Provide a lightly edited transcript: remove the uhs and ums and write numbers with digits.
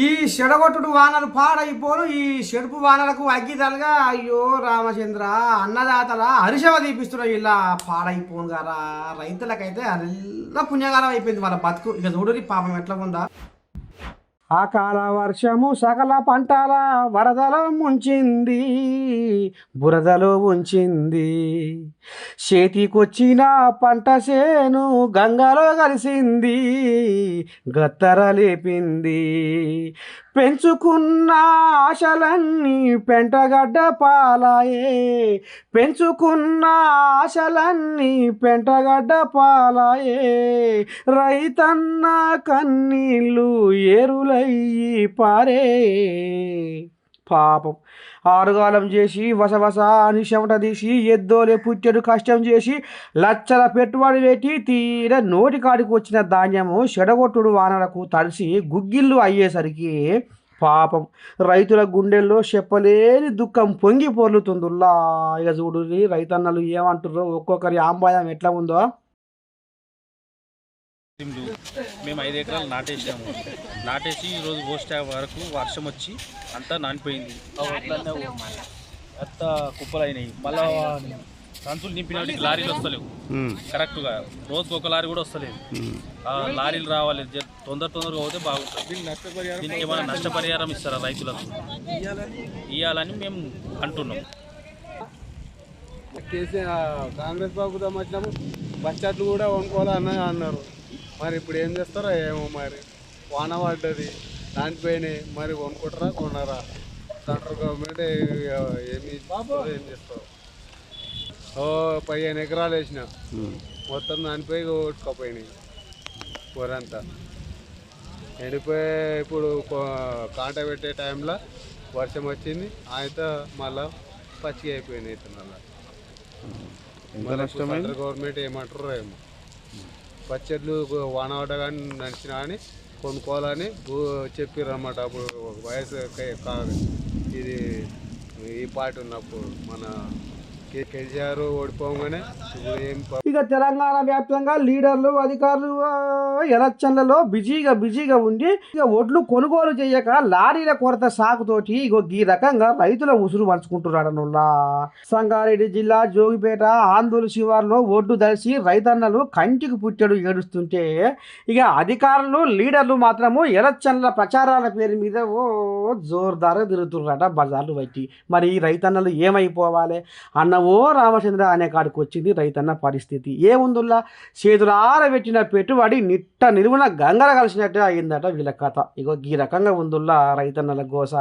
ఈ చెడగొట్టుడు వానలు పాడైపోను ఈ చెడుపు వానలకు అగ్గితలుగా అయ్యో రామచంద్ర అన్నదాతల హరిషవ తీపిస్తున్నాయి ఇలా పాడైపోను కదా రైతులకైతే అల్ల పుణ్యకాలం అయిపోయింది వాళ్ళ బతుకు ఇక చూడరి పాపం ఎట్లా ఉందా అకాల వర్షము సకల పంటల వరదలో ముంచింది బురదలో ఉంచింది చేతికొచ్చిన పంట సేను గంగలో కలిసింది గత్తర లేపింది పెంచుకున్న ఆశలన్నీ పెంటగడ్డ పాలాయే పెంచుకున్న ఆశలన్నీ పెంటగడ్డ పాలాయే రైతన్న కన్నీళ్ళు ఏరులయ్యి పారే పాపం ఆరుగాలం చేసి వసవస అని చెమట తీసి ఎద్దోలే పుట్టెడు కష్టం చేసి లచ్చల పెట్టుబడి పెట్టి తీర నోటికాడికి వచ్చిన ధాన్యము చెడగొట్టుడు వానలకు తడిసి గుగ్గిళ్ళు అయ్యేసరికి పాపం రైతుల గుండెల్లో చెప్పలేని దుఃఖం పొంగి పొర్లుతుందిలా ఇక చూడు రైతన్నలు ఏమంటారో ఒక్కొక్కరి ఆంబాయం ఎట్లా ఉందో మేము 5 ఎకరాలు నాటేసాము. నాటేసి ఈరోజు పోస్టే వరకు వర్షం వచ్చి అంతా నానిపోయింది. అంత కుప్పలు అయినాయి. మళ్ళా సంచులు నింపినట్టు లారీలు వస్తలేవు కరెక్ట్గా. రోజుకు ఒక లారీ కూడా వస్తలేదు. లారీలు రావాలి తొందరగా పోతే బాగుంటుంది. దీనికి ఏమైనా నష్టపరిహారం ఇస్తారా రైతులకు ఇవ్వాలని మేము అంటున్నాం. కాంగ్రెస్ ప్రభుత్వం వచ్చినప్పుడు బడ్జెట్లు కూడా కొనుక్కోవాలని అన్నారు. మరి ఇప్పుడు ఏం చేస్తారో ఏమో. మరి వాన పడ్డది దానిపైన మరి కొనుక్కుంటారా కొనరా సెంట్రల్ గవర్నమెంట్ ఏమి ఏం చేస్తారు. 15 ఎకరాలు వేసిన మొత్తం దానిపై కొట్టుకోపోయినాయి. కూరంతా ఎండిపోయి ఇప్పుడు కాంట పెట్టే టైంలో వర్షం వచ్చింది. అయితే మళ్ళా పచ్చిగా అయిపోయినాయి ఇతనాల. సెంట్రల్ గవర్నమెంట్ ఏమంటారో ఏమో. పచ్చళ్ళు వాన పడ్డ కానీ నడిచినా కానీ కొనుక్కోవాలని చెప్పారు అన్నమాట. అప్పుడు వయసు ఇది ఈ పార్టీ ఉన్నప్పుడు మన కేసీఆర్ ఓడిపోగానే ఇక తెలంగాణ వ్యాప్తంగా లీడర్లు అధికారులు ఎలక్షన్లలో బిజీగా ఉండి ఇక ఒడ్లు కొనుగోలు చేయక లారీల కొరత సాగుతోటి ఇగో ఈ రకంగా రైతుల ఉసురు పంచుకుంటున్నాడనుల్లా. సంగారెడ్డి జిల్లా జోగిపేట ఆందోళన శివార్లో ఒడ్డు దర్శి రైతన్నలు కంటికి పుట్టెడు ఏడుస్తుంటే ఇక అధికారులు లీడర్లు మాత్రము ఎలక్షన్ల ప్రచారాల పేరు మీద జోరుదారుగా తిరుగుతున్నారట బజార్లు బట్టి. మరి ఈ రైతన్నలు ఏమైపోవాలి అన్న రామచంద్ర అనే కాడికి వచ్చింది రైతన్న పరిస్థితి. ఏముందుల్లా చేతులార పెట్టిన పెట్టుబడి నిట్ట నిలువున గంగర కలిసినట్టే అయిందట వీళ్ళ కథ. ఇగో ఈ రకంగా ఉందుల్లా రైతన్నల గోస.